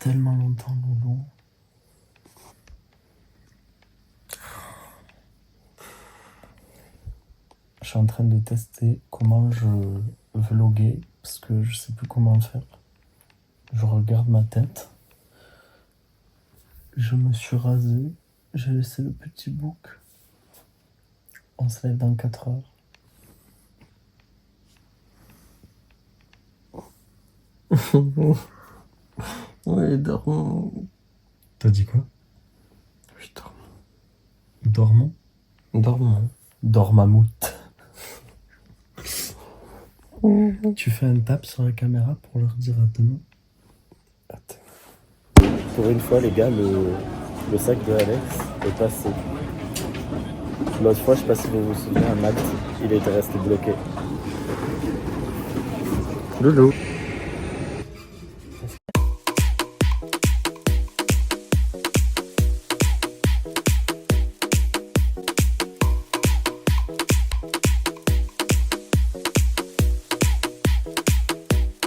tellement longtemps, Loulou. Je suis en train de tester comment je vloguer parce que je sais plus comment faire. Je regarde ma tête. Je me suis rasé. J'ai laissé le petit bouc. On se lève dans 4 heures. Oui, dormons. T'as dit quoi? Oui, dormons. Dormons. Dormamoute. Tu fais un tap sur la caméra pour leur dire à demain. Pour une fois, les gars, le sac de Alex est passé. L'autre fois, je sais pas si vous vous souvenez, à Malte, il était resté bloqué. Loulou.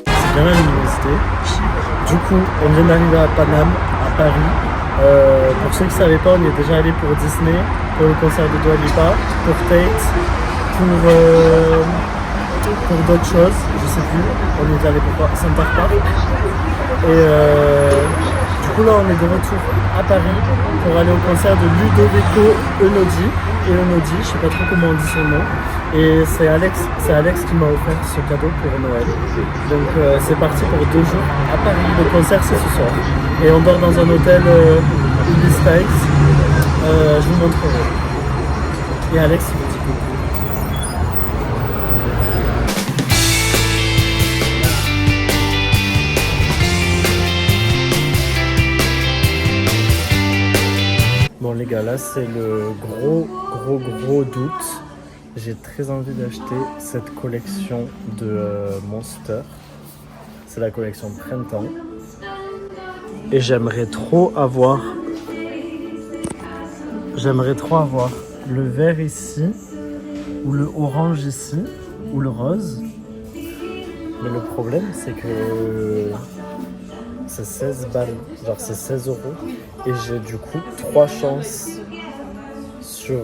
C'est bien à l'université. Du coup, on vient d'arriver à Paname, à Paris. Pour ceux qui ne savaient pas, on y est déjà allé pour Disney, pour le concert de Dua Lipa, pour Tate, pour d'autres choses, je sais plus. On y est allé pour Center Park. Et du coup là, on est de retour à Paris pour aller au concert de Ludovico Einaudi. Je sais pas trop comment on dit son nom. Et c'est Alex qui m'a offert ce cadeau pour Noël. Donc c'est parti pour 2 jours à Paris. Le concert c'est ce soir. Et on dort dans un hôtel Ibis Styles. Je vous montrerai. Et Alex il me dit coucou. Bon les gars, là c'est le gros doute. J'ai très envie d'acheter cette collection de Monster. C'est la collection printemps. Et j'aimerais trop avoir le vert ici, ou le orange ici, ou le rose. Mais le problème c'est que c'est 16 balles, genre c'est 16 €. Et j'ai du coup 3 chances sur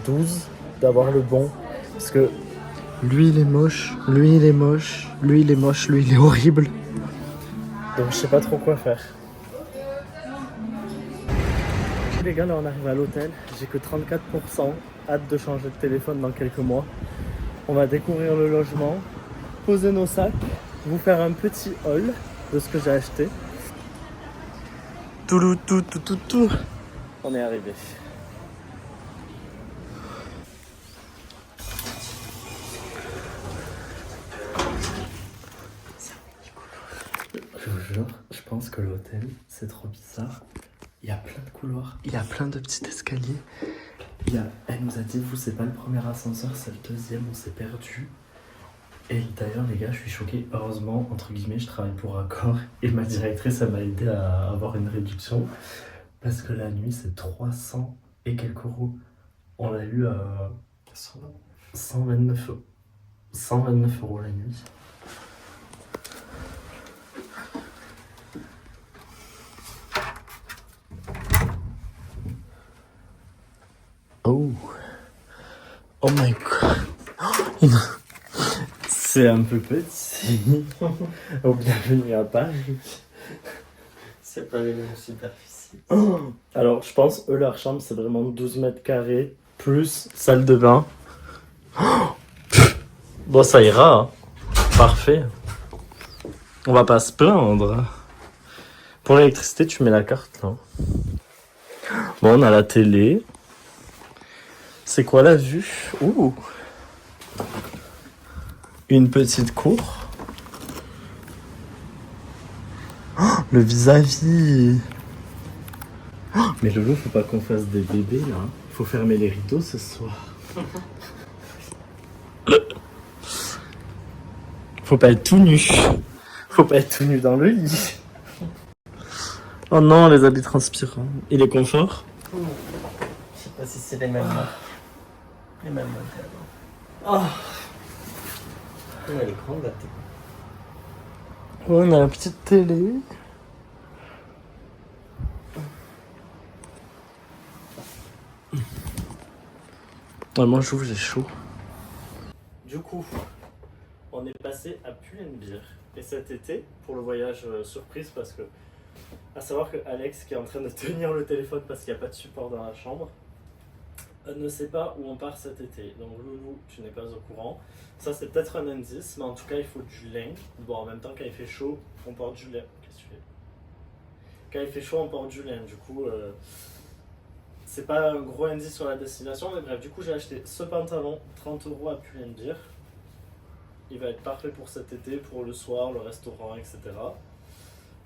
12 d'avoir le bon. Parce que lui il est moche, lui il est moche, lui il est moche, lui il est horrible. Donc je sais pas trop quoi faire. Les gars, là on arrive à l'hôtel, j'ai que 34%, hâte de changer de téléphone dans quelques mois. On va découvrir le logement, poser nos sacs, vous faire un petit haul de ce que j'ai acheté. Tout. On est arrivé. Je vous jure, je pense que l'hôtel, c'est trop bizarre. Il y a plein de couloirs, il y a plein de petits escaliers. Elle nous a dit, vous, c'est pas le premier ascenseur, c'est le deuxième, on s'est perdu. Et d'ailleurs, les gars, je suis choqué. Heureusement, entre guillemets, je travaille pour Accor et ma directrice, elle m'a aidé à avoir une réduction. Parce que la nuit, c'est 300 et quelques €. On l'a eu à 129 € la nuit. Oh my god. C'est un peu petit. Oh, bienvenue à Paris. C'est pas les mêmes superficies. Alors, je pense, eux, leur chambre, c'est vraiment 12 mètres carrés, plus salle de bain. Bon, ça ira. Hein. Parfait. On va pas se plaindre. Pour l'électricité, tu mets la carte, là. Bon, on a la télé. C'est quoi la vue? Ouh. Une petite cour. Oh, le vis-à-vis. Oh, mais Lolo, faut pas qu'on fasse des bébés là. Faut fermer les rideaux ce soir. Faut pas être tout nu. Faut pas être tout nu dans le lit. Oh non, les habits transpirants. Et les conforts? Je sais pas si c'est les mêmes marques. Les mêmes modèles. Oh. Elle est grande la télé. On a la petite télé. Ouais, moi j'ouvre, j'ai chaud. Du coup, on est passé à Pull&Bear. Et cet été, pour le voyage surprise, parce que, à savoir que Alex, qui est en train de tenir le téléphone parce qu'il n'y a pas de support dans la chambre, ne sait pas où on part cet été. Donc Loulou, tu n'es pas au courant. Ça c'est peut-être un indice, mais en tout cas il faut du lin. Bon, en même temps quand il fait chaud, on porte du lin. Qu'est-ce que tu fais? Quand il fait chaud, on porte du lin. Du coup, c'est pas un gros indice sur la destination, mais bref, du coup j'ai acheté ce pantalon, 30 € à Pull&Bear. Il va être parfait pour cet été, pour le soir, le restaurant, etc.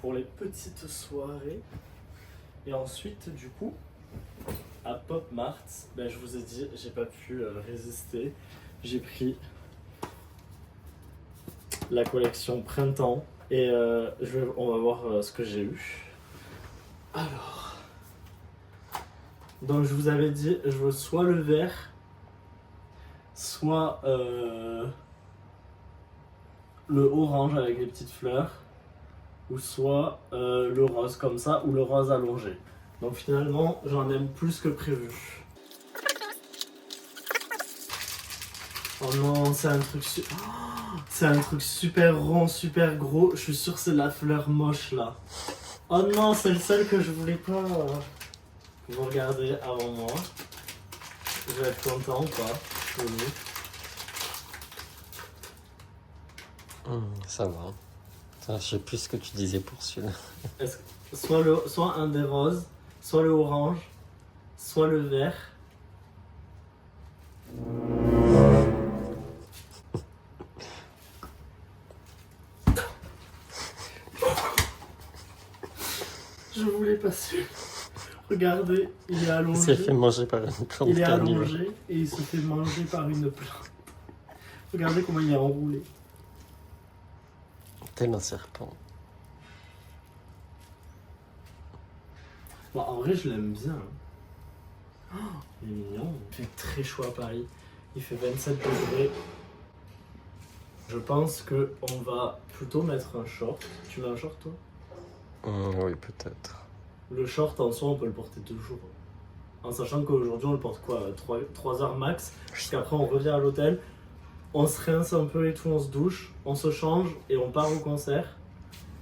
Pour les petites soirées. Et ensuite, du coup, à Pop Mart, ben, je vous ai dit, j'ai pas pu résister. J'ai pris la collection printemps et on va voir ce que j'ai eu. Alors, donc je vous avais dit, je veux soit le vert, soit le orange avec les petites fleurs, ou soit le rose comme ça, ou le rose allongé. Donc finalement, j'en aime plus que prévu. Oh non, c'est un truc c'est un truc super rond, super gros. Je suis sûr que c'est la fleur moche là. Oh non, c'est le seul que je voulais pas. Vous regardez avant moi. Je vais être content ou pas? Ça va. Je sais plus ce que tu disais pour celui-là. Soit un des roses, soit le orange, soit le vert. Je voulais pas su. Regardez, il est allongé. Il s'est fait manger par une plante. Il est allongé et il se fait manger par une plante. Regardez comment il est enroulé. Tel un serpent. Bon, en vrai, je l'aime bien. Oh, il est mignon. Il fait très chaud à Paris. Il fait 27 degrés. Je pense qu'on va plutôt mettre un short. Tu mets un short, toi? Oui, peut-être. Le short, en soi, on peut le porter 2 jours. En sachant qu'aujourd'hui, on le porte quoi, 3 heures max. Jusqu'après, on revient à l'hôtel. On se rince un peu et tout, on se douche. On se change et on part au concert.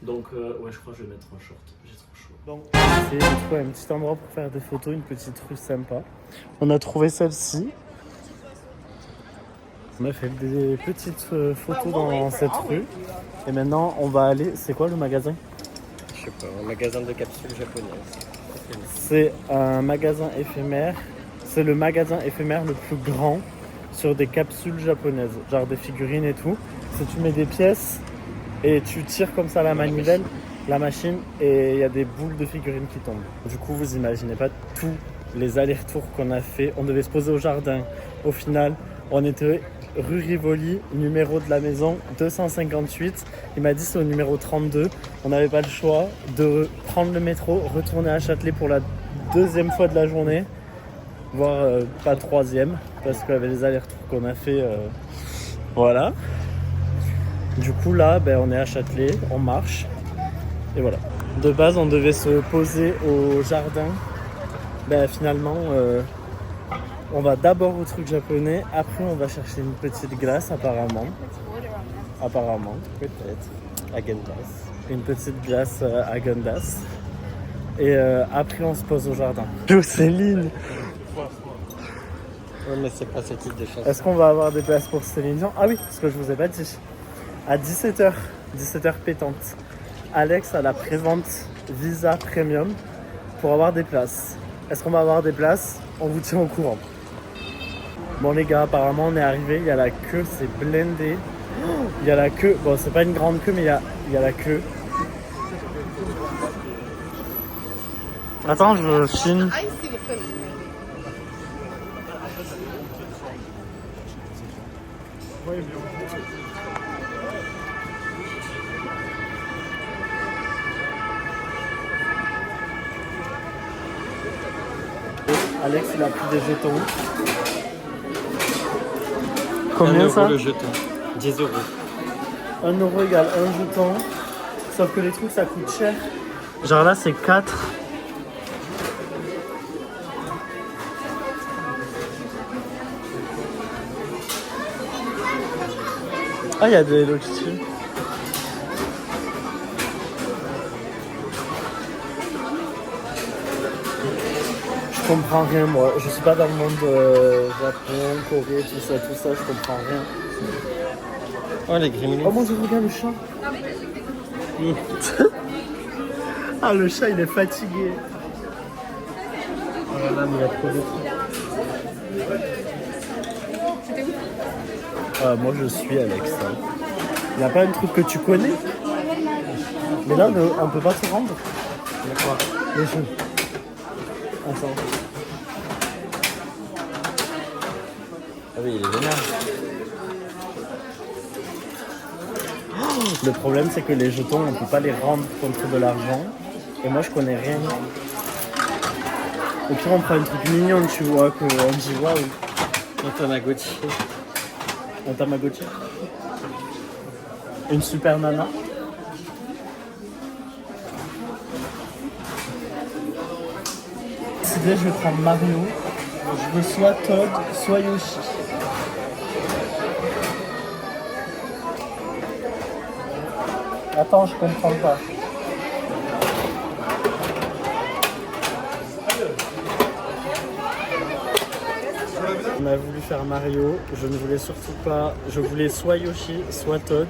Donc, ouais, je crois que je vais mettre un short. J'ai trop chaud. Donc, on a essayé de trouver un petit endroit pour faire des photos, une petite rue sympa. On a trouvé celle-ci. On a fait des petites photos dans cette rue. Et maintenant, on va aller... C'est quoi le magasin? Je sais pas, un magasin de capsules japonaises. C'est un magasin éphémère. C'est le magasin éphémère le plus grand sur des capsules japonaises. Genre des figurines et tout. Si tu mets des pièces et tu tires comme ça la manivelle, la machine, et il y a des boules de figurines qui tombent. Du coup, vous imaginez pas tous les allers-retours qu'on a fait. On devait se poser au jardin. Au final, on était rue Rivoli, numéro de la maison 258. Il m'a dit c'est au numéro 32. On n'avait pas le choix de prendre le métro, retourner à Châtelet pour la 2e fois de la journée, voire pas 3e, parce qu'il y avait les allers-retours qu'on a fait. Voilà. Du coup là, on est à Châtelet, on marche, et voilà. De base, on devait se poser au jardin. Finalement, on va d'abord au truc japonais, après on va chercher une petite glace apparemment. Apparemment, peut-être. Häagen-Dazs. Une petite glace à Häagen-Dazs. Et après on se pose au jardin. Yo Céline! Ouais, mais c'est pas ce type de choses. Est-ce qu'on va avoir des places pour Céline Dion? Ah oui, ce que je vous ai pas dit. À 17h, 17h pétante, Alex a la prévente Visa Premium pour avoir des places. Est-ce qu'on va avoir des places? On vous tient au courant. Bon les gars, apparemment on est arrivé, il y a la queue, c'est blindé. Il y a la queue, bon c'est pas une grande queue mais il y a la queue. Attends, je filme. Alex il a pris des jetons. Combien 1 ça? euro le jeton. 10 euros. 1 euro égale 1 jeton. Sauf que les trucs ça coûte cher. Genre là c'est 4. Ah, il y a des Hello Kitty. Je comprends rien moi. Je suis pas dans le monde Japon, Corée, tout ça, je comprends rien. Oh, les gremlins. Oh mon dieu, regarde le chat. Oui. Ah, le chat il est fatigué. Oh là là, mais il y a trop de trucs. Moi je suis Alex. Il n'y a pas un truc que tu connais? Mais là on peut pas se rendre. Il y a quoi? Les jeux. Attends. Ah oui, il est vénère. Le problème c'est que les jetons on peut pas les rendre contre de l'argent. Et moi je connais rien. Au pire on prend un truc mignon, tu vois, qu'on dit waouh. Un Tamagotchi. Un Tamagotchi. Une super nana. Je vais prendre Mario. Je veux soit Todd, soit Yoshi. Attends, je comprends pas. On a voulu faire Mario, je ne voulais surtout pas, je voulais soit Yoshi, soit Todd.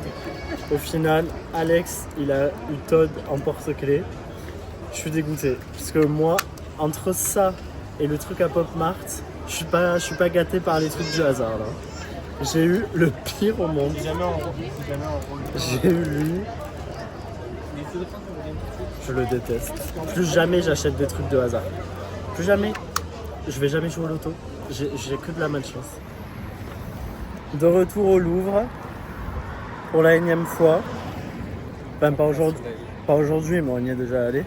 Au final, Alex, il a eu Todd en porte-clés. Je suis dégoûté, parce que moi, entre ça et le truc à Pop Mart, je suis pas gâté par les trucs du hasard là. J'ai eu le pire au monde. J'ai eu lui. Je le déteste. Plus jamais j'achète des trucs de hasard. Plus jamais. Je vais jamais jouer au loto. J'ai que de la malchance. De retour au Louvre pour la énième fois. Enfin pas aujourd'hui, mais on y est déjà allé.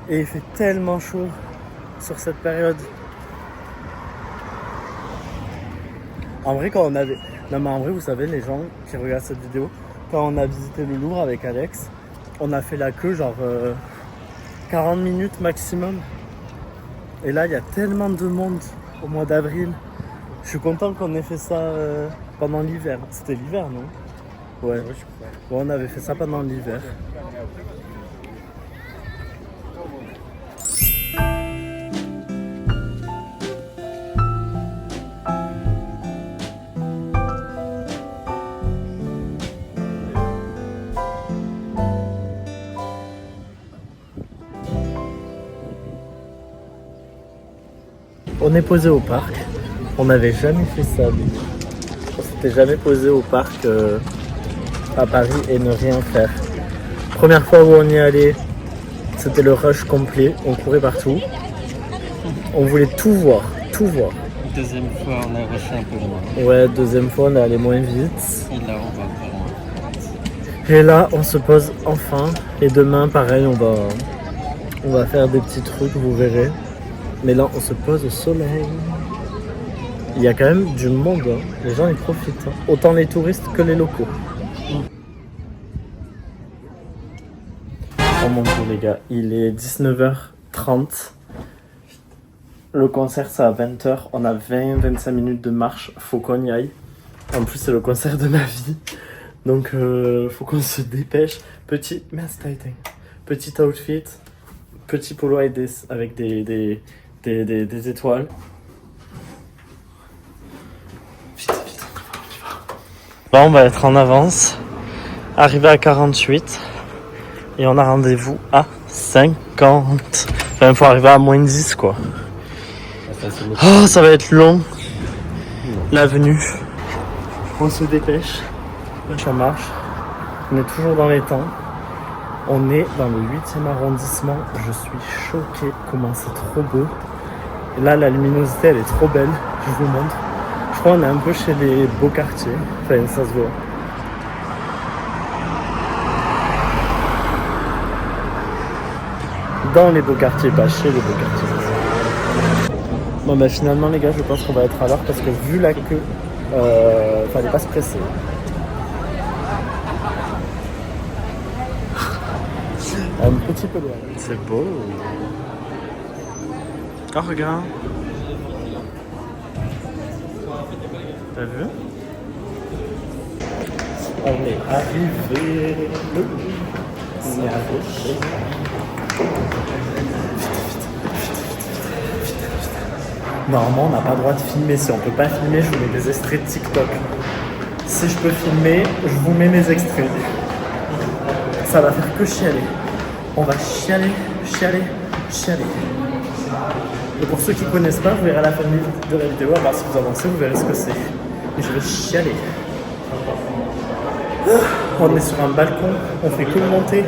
Et il fait tellement chaud sur cette période. En vrai, quand on avait... Non mais en vrai, vous savez, les gens qui regardent cette vidéo, quand on a visité le Louvre avec Alex, on a fait la queue genre 40 minutes maximum. Et là, il y a tellement de monde au mois d'avril. Je suis content qu'on ait fait ça pendant l'hiver. C'était l'hiver, non? Ouais. Ouais, on avait fait ça pendant l'hiver. On est posé au parc. On n'avait jamais fait ça. On s'était jamais posé au parc à Paris et ne rien faire. Première fois où on y allait, c'était le rush complet. On courait partout. On voulait tout voir, tout voir. Deuxième fois, on a rushé un peu loin. Ouais, deuxième fois, on est allé moins vite. Et là, on va encore moins vite. Et là, on se pose enfin. Et demain, pareil, on va faire des petits trucs, vous verrez. Mais là, on se pose au soleil. Il y a quand même du monde, hein. Les gens ils profitent. Hein. Autant les touristes que les locaux. Oh mon dieu les gars, il est 19h30. Le concert c'est à 20h. On a 20-25 minutes de marche. Faut qu'on y aille. En plus c'est le concert de ma vie. Donc faut qu'on se dépêche. Petit outfit. Petit polo avec des étoiles. Vite, on y va. Bon, on va être en avance. Arrivé à 48. Et on a rendez-vous à 50. Enfin, il faut arriver à moins 10, quoi. Oh, ça va être long. L'avenue. On se dépêche. Ça marche. On est toujours dans les temps. On est dans le 8e arrondissement. Je suis choqué comment c'est trop beau. Et là, la luminosité, elle est trop belle. Je vous montre. Je crois qu'on est un peu chez les beaux quartiers. Enfin, ça se voit. Dans les beaux quartiers, pas chez les beaux quartiers. Bon, bah finalement, les gars, je pense qu'on va être à l'heure parce que vu la queue, fallait pas se presser. Un petit peu loin. C'est beau. Oh, regarde. T'as vu? On est arrivé. On est arrivé. Normalement, on n'a pas le droit de filmer. Si on peut pas filmer, je vous mets des extraits de TikTok. Si je peux filmer, je vous mets mes extraits. Ça va faire que chialer. On va chialer, chialer, chialer. Et pour ceux qui ne connaissent pas, vous verrez à la fin de la vidéo, à part si vous avancez, vous verrez ce que c'est. Et je vais chialer. On est sur un balcon, on fait que monter.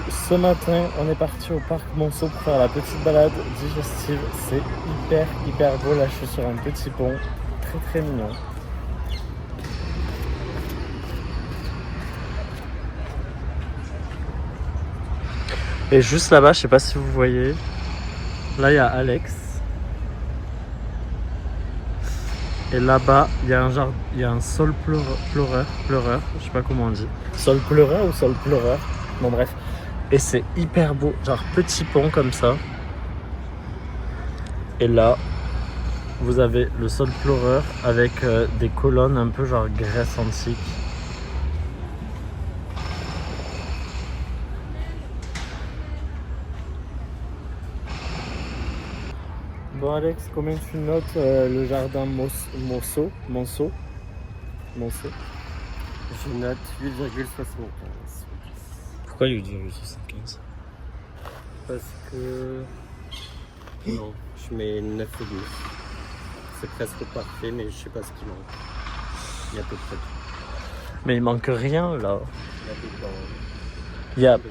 Ce matin, on est parti au parc Monceau pour faire la petite balade digestive. C'est hyper beau. Là, je suis sur un petit pont. Très mignon. Et juste là-bas, je sais pas si vous voyez, là il y a Alex. Et là-bas, il y a un sol pleureur, je sais pas comment on dit. Sol pleureur ou sol pleureur? Bon bref. Et c'est hyper beau, genre petit pont comme ça. Et là, vous avez le sol pleureur avec des colonnes un peu genre Grèce antique. Bon Alex, combien tu notes le jardin Monceau? Je note 8,75. Pourquoi 8,75? Parce que... Non, je mets 9,5. C'est presque parfait, mais je sais pas ce qui manque. Il y a à peu près tout. Mais il manque rien là. Il y a des bancs.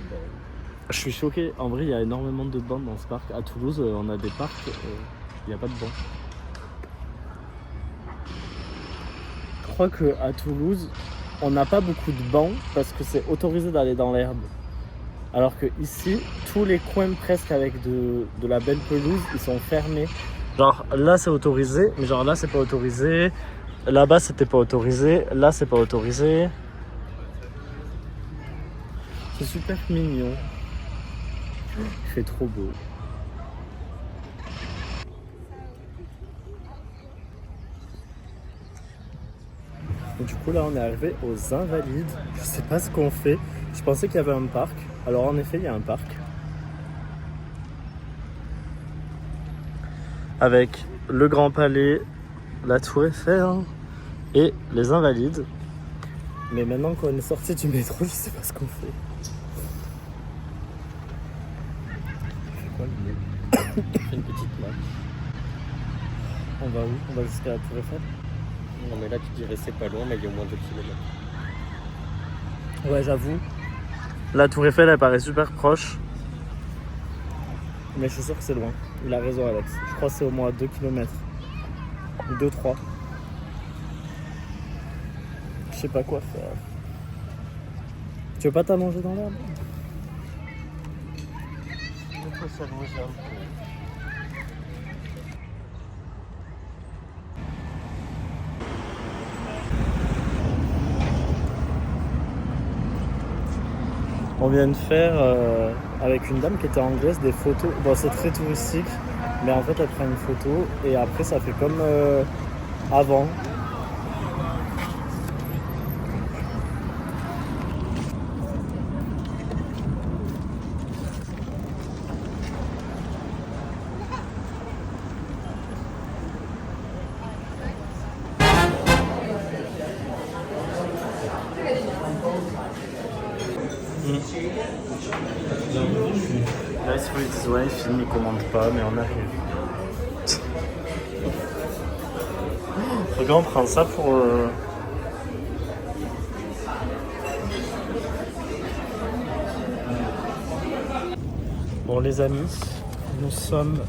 Je suis choqué, en vrai il y a énormément de bancs dans ce parc. À Toulouse on a des parcs, il n'y a pas de bancs. Je crois qu'à Toulouse on n'a pas beaucoup de bancs parce que c'est autorisé d'aller dans l'herbe. Alors que ici, tous les coins presque avec de la belle pelouse, ils sont fermés. Genre là c'est autorisé, mais genre là c'est pas autorisé. Là-bas c'était pas autorisé, là c'est pas autorisé. C'est super mignon. Il fait trop beau. Et du coup là on est arrivé aux Invalides. Je sais pas ce qu'on fait. Je pensais qu'il y avait un parc. Alors en effet il y a un parc. Avec le Grand Palais, la Tour Eiffel et les Invalides. Mais maintenant qu'on est sorti du métro, je sais pas ce qu'on fait. Fais une petite marche. On va où? On va jusqu'à la Tour Eiffel? Non mais là tu dirais c'est pas loin, mais il y a au moins 2 km. Ouais j'avoue. La Tour Eiffel elle paraît super proche. Mais je suis sûr que c'est loin. Il a raison Alex. Je crois que c'est au moins 2 km. Ou 2-3. Je sais pas quoi faire. Tu veux pas t'allonger dans l'herbe? Il faut s'allonger un peu. On vient de faire avec une dame qui était anglaise des photos. Bon c'est très touristique, mais en fait elle prend une photo et après ça fait comme avant. Là, il se faut qu'ils disent ouais, il filme, il commande pas, mais on arrive. Regarde, on prend ça pour. Bon, les amis, nous sommes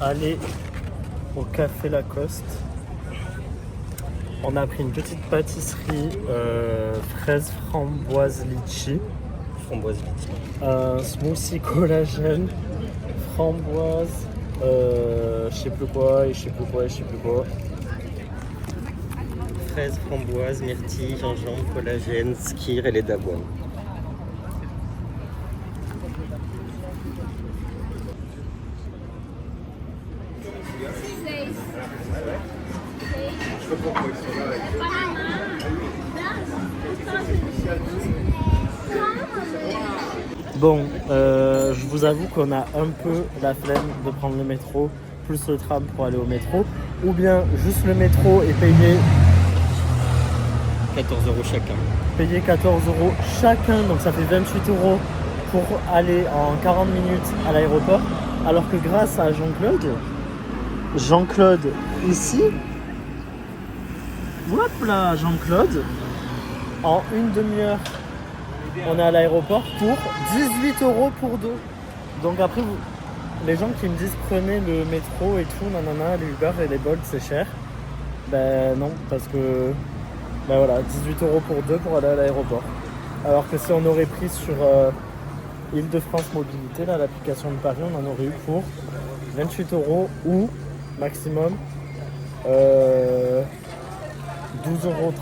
allés au Café Lacoste. On a pris une petite pâtisserie fraise framboise litchi. Framboise litchi. Un smoothie collagène, framboise, je sais plus quoi. Fraise, framboise, myrtille, gingembre, collagène, skyr et lait d'avoine. Bon, je vous avoue qu'on a un peu la flemme de prendre le métro, plus le tram pour aller au métro, ou bien juste le métro et payer 14 € chacun. Payer 14 € chacun, donc ça fait 28 € pour aller en 40 minutes à l'aéroport, alors que grâce à Jean-Claude ici, hop là, Jean-Claude, en une demi-heure on est à l'aéroport pour 18 € pour deux. Donc après, les gens qui me disent prenez le métro et tout, nanana, les Uber et les Bolt c'est cher. Ben non, parce que ben voilà, 18 € pour deux pour aller à l'aéroport. Alors que si on aurait pris sur Île-de-France Mobilité, là, l'application de Paris, on en aurait eu pour 28 € ou maximum 12,30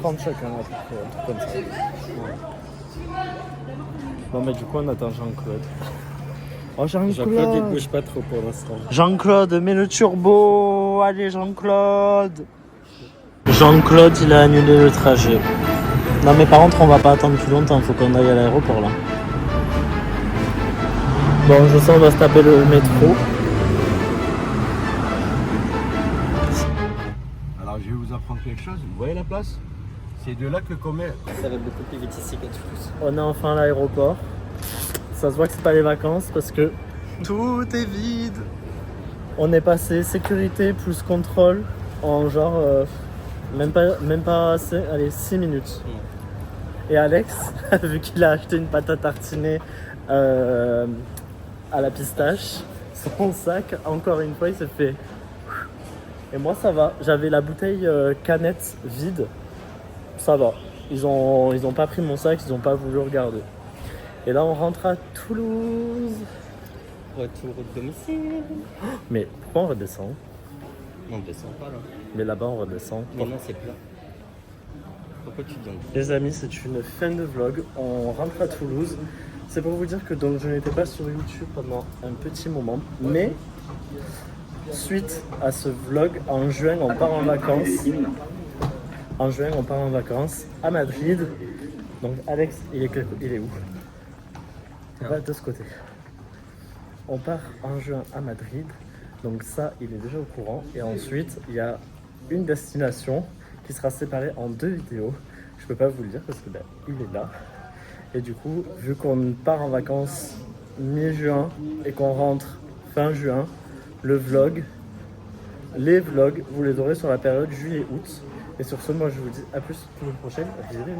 € chacun, à peu près, un truc comme ça. Ouais. Bon, mais du coup, on attend Jean-Claude. Oh, Jean-Claude, il bouge pas trop pour l'instant. Jean-Claude, mets le turbo. Allez, Jean-Claude. Jean-Claude, il a annulé le trajet. Non, mais par contre, on va pas attendre plus longtemps. Il faut qu'on aille à l'aéroport, là. Bon, je sens on va se taper le métro. Alors je vais vous apprendre quelque chose. Vous voyez la place? C'est de là que le commerce. Ça va beaucoup plus vite ici qu'à Toulouse. On est enfin à l'aéroport. Ça se voit que c'est pas les vacances parce que tout est vide. On est passé sécurité plus contrôle en genre même pas assez, allez 6 minutes. Et Alex, vu qu'il a acheté une pâte à tartiner à la pistache, son sac, encore une fois, il s'est fait. Et moi ça va, j'avais la bouteille canette vide, ça va. Ils ont pas pris mon sac, ils ont pas voulu regarder. Et là on rentre à Toulouse. Retour au domicile. Mais pourquoi on redescend? On ne descend pas là. Mais là-bas on redescend. Mais non, c'est plat. Pourquoi tu dis on... Les amis, c'est une fin de vlog. On rentre à Toulouse. C'est pour vous dire que donc, je n'étais pas sur YouTube pendant un petit moment. Mais suite à ce vlog, en juin, on part en vacances. En juin, on part en vacances à Madrid. Donc Alex, il est où? On va de ce côté. On part en juin à Madrid. Donc ça, il est déjà au courant. Et ensuite, il y a une destination qui sera séparée en 2 vidéos. Je peux pas vous le dire parce que ben, il est là. Et du coup, vu qu'on part en vacances mi-juin et qu'on rentre fin juin, les vlogs, vous les aurez sur la période juillet-août. Et sur ce, moi je vous dis à plus pour une prochaine vidéo.